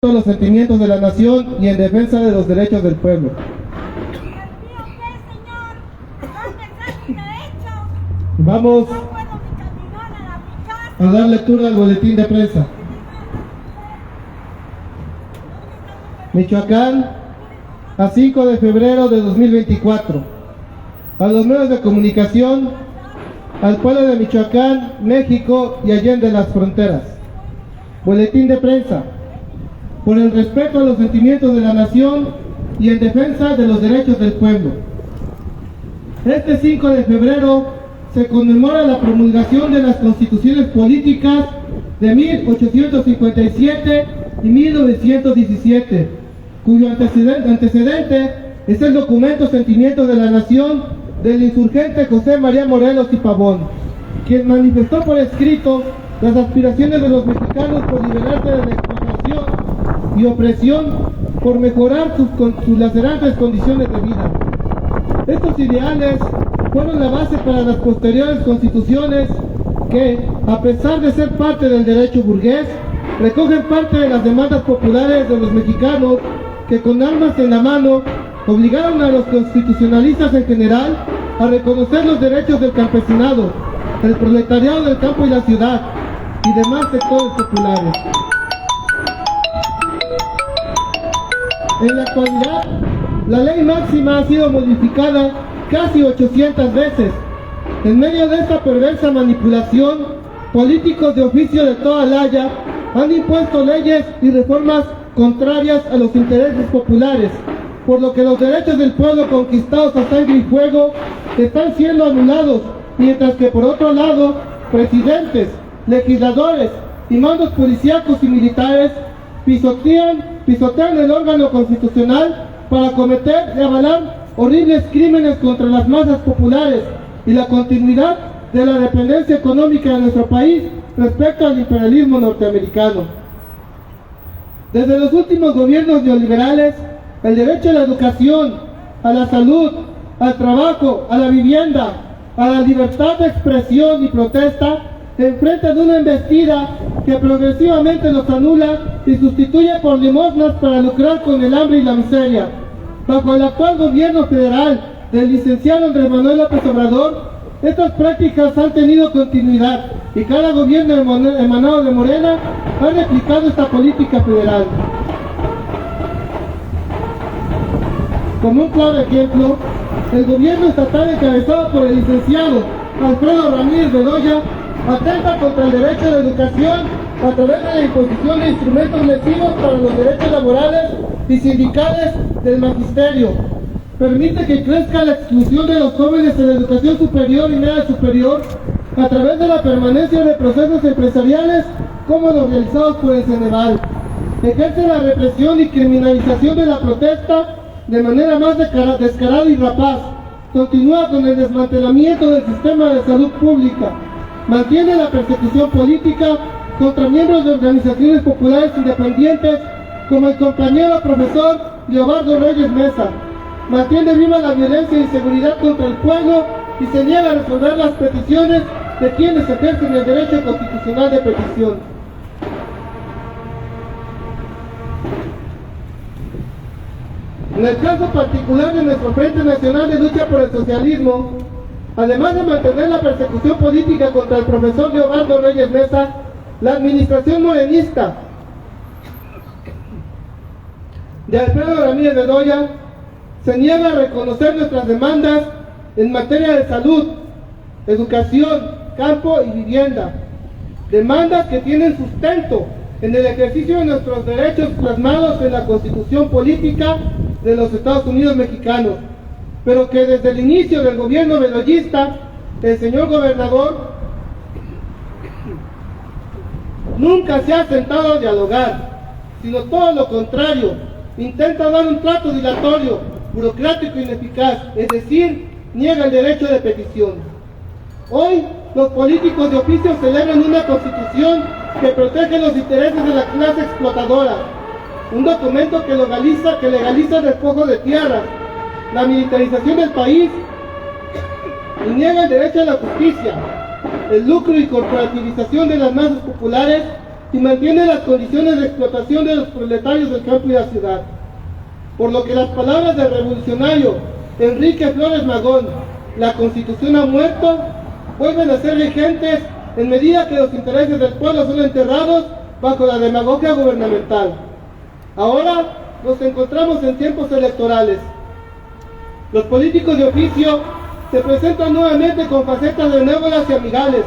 los sentimientos de la nación y en defensa de los derechos del pueblo. Vamos a dar lectura al boletín de prensa. Michoacán, a 5 de febrero de 2024. A los medios de comunicación, al pueblo de Michoacán, México y allende las fronteras. Boletín de prensa. Por el respeto a los sentimientos de la nación y en defensa de los derechos del pueblo. Este 5 de febrero se conmemora la promulgación de las constituciones políticas de 1857 y 1917, cuyo antecedente es el documento Sentimientos de la Nación del insurgente José María Morelos y Pavón, quien manifestó por escrito las aspiraciones de los mexicanos por liberarse de la explotación y opresión, por mejorar sus lacerantes condiciones de vida. Estos ideales fueron la base para las posteriores constituciones que, a pesar de ser parte del derecho burgués, recogen parte de las demandas populares de los mexicanos que con armas en la mano obligaron a los constitucionalistas en general a reconocer los derechos del campesinado, el proletariado del campo y la ciudad y demás sectores populares. En la actualidad, la ley máxima ha sido modificada casi 800 veces. En medio de esta perversa manipulación, políticos de oficio de toda la haya han impuesto leyes y reformas contrarias a los intereses populares, por lo que los derechos del pueblo conquistados a sangre y fuego están siendo anulados, mientras que por otro lado, presidentes, legisladores y mandos policíacos y militares pisotean el órgano constitucional para cometer y avalar horribles crímenes contra las masas populares y la continuidad de la dependencia económica de nuestro país respecto al imperialismo norteamericano. Desde los últimos gobiernos neoliberales, el derecho a la educación, a la salud, al trabajo, a la vivienda, a la libertad de expresión y protesta, enfrentan una embestida que progresivamente los anula y sustituye por limosnas para lucrar con el hambre y la miseria. Bajo el actual gobierno federal del licenciado Andrés Manuel López Obrador, estas prácticas han tenido continuidad y cada gobierno emanado de Morena ha replicado esta política federal. Como un claro ejemplo, el gobierno estatal encabezado por el licenciado Alfredo Ramírez Bedoya atenta contra el derecho a la educación a través de la imposición de instrumentos lesivos para los derechos laborales y sindicales del magisterio. Permite que crezca la exclusión de los jóvenes en la educación superior y media superior a través de la permanencia de procesos empresariales como los realizados por el Ceneval. Ejerce la represión y criminalización de la protesta de manera más descarada y rapaz. Continúa con el desmantelamiento del sistema de salud pública. Mantiene la persecución política contra miembros de organizaciones populares independientes como el compañero profesor Leobardo Reyes Mesa. Mantiene viva la violencia e inseguridad contra el pueblo y se niega a resolver las peticiones de quienes ejercen el derecho constitucional de petición. En el caso particular de nuestro Frente Nacional de Lucha por el Socialismo, además de mantener la persecución política contra el profesor Leobardo Reyes Mesa, la administración morenista de Alfredo Ramírez Bedoya se niega a reconocer nuestras demandas en materia de salud, educación, campo y vivienda. Demandas que tienen sustento en el ejercicio de nuestros derechos plasmados en la Constitución Política de los Estados Unidos Mexicanos, pero que desde el inicio del gobierno bedoyista, el señor gobernador nunca se ha sentado a dialogar, sino todo lo contrario, intenta dar un trato dilatorio, burocrático e ineficaz, es decir, niega el derecho de petición. Hoy, los políticos de oficio celebran una constitución que protege los intereses de la clase explotadora, un documento que legaliza el despojo de tierras, la militarización del país y niega el derecho a la justicia, el lucro y corporativización de las masas populares y mantiene las condiciones de explotación de los proletarios del campo y la ciudad. Por lo que las palabras del revolucionario Enrique Flores Magón, la Constitución ha muerto, vuelven a ser vigentes en medida que los intereses del pueblo son enterrados bajo la demagogia gubernamental. Ahora nos encontramos en tiempos electorales. Los políticos de oficio se presentan nuevamente con facetas benévolas y amigables,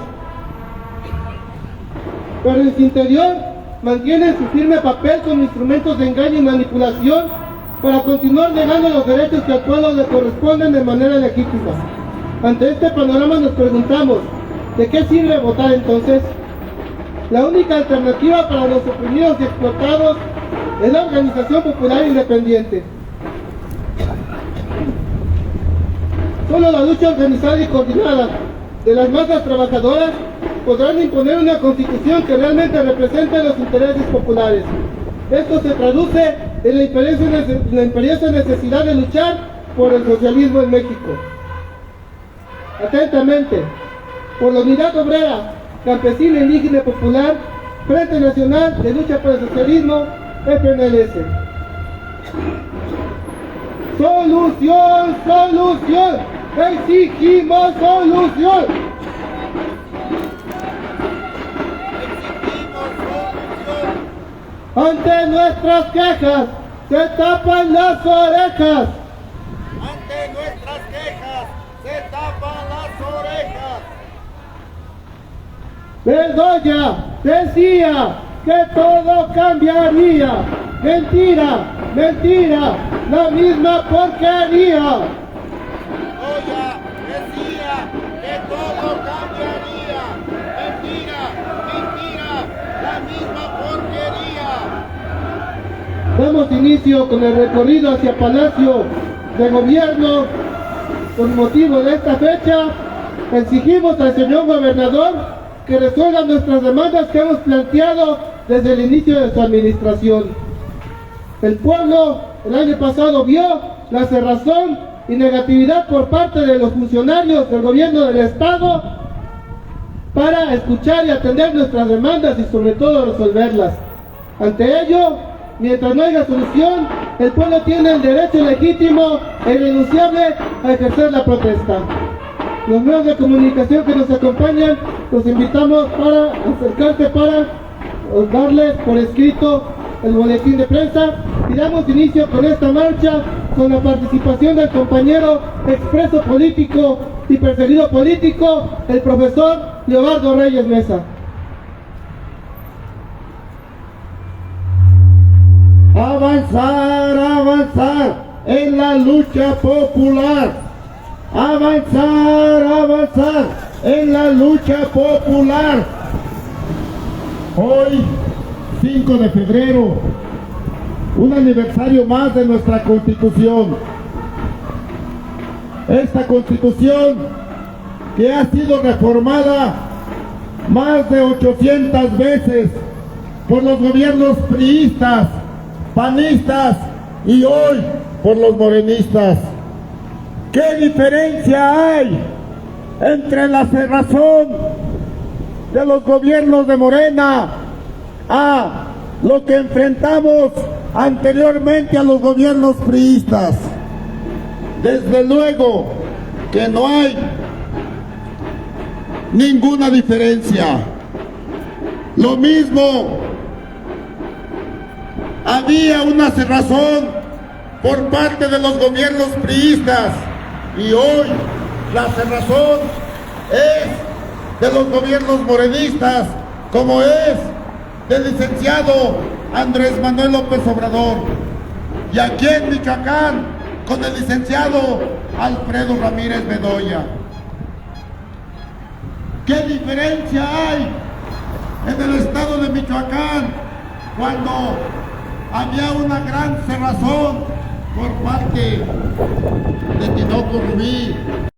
pero en su interior mantienen su firme papel como instrumentos de engaño y manipulación para continuar negando los derechos que al pueblo le corresponden de manera legítima. Ante este panorama nos preguntamos, ¿de qué sirve votar entonces? La única alternativa para los oprimidos y explotados es la organización popular independiente. Solo la lucha organizada y coordinada de las masas trabajadoras podrán imponer una constitución que realmente represente los intereses populares. Esto se traduce en la imperiosa necesidad de luchar por el socialismo en México. Atentamente, por la Unidad Obrera, Campesina, Indígena y Popular, Frente Nacional de Lucha por el Socialismo, FNLS. ¡Solución! ¡Solución! ¡Exigimos solución! Ante nuestras quejas se tapan las orejas. Ante nuestras quejas se tapan las orejas. Bedoya decía que todo cambiaría. Mentira, mentira, la misma porquería. Bedoya decía que todo cambiaría. Mentira, mentira, la misma porquería. Damos inicio con el recorrido hacia Palacio de Gobierno. Con motivo de esta fecha, exigimos al señor gobernador que resuelva nuestras demandas que hemos planteado desde el inicio de su administración. El pueblo el año pasado vio la cerrazón y negatividad por parte de los funcionarios del gobierno del Estado para escuchar y atender nuestras demandas y sobre todo resolverlas. Ante ello, mientras no haya solución, el pueblo tiene el derecho legítimo e irrenunciable a ejercer la protesta. Los medios de comunicación que nos acompañan, los invitamos para acercarse para darles por escrito el boletín de prensa y damos inicio con esta marcha con la participación del compañero expreso político y perseguido político, el profesor Leobardo Reyes Mesa. Avanzar, avanzar en la lucha popular. Avanzar, avanzar en la lucha popular. Hoy, 5 de febrero, un aniversario más de nuestra Constitución. Esta Constitución que ha sido reformada más de 800 veces por los gobiernos priistas, panistas y hoy por los morenistas. ¿Qué diferencia hay entre la cerrazón de los gobiernos de Morena a lo que enfrentamos anteriormente a los gobiernos priistas? Desde luego que no hay ninguna diferencia. Lo mismo, había una cerrazón por parte de los gobiernos priistas y hoy la cerrazón es de los gobiernos morenistas, como es del licenciado Andrés Manuel López Obrador, y aquí en Michoacán con el licenciado Alfredo Ramírez Bedoya. ¿Qué diferencia hay en el estado de Michoacán cuando había una gran cerrazón por parte de Tinoco Rubí,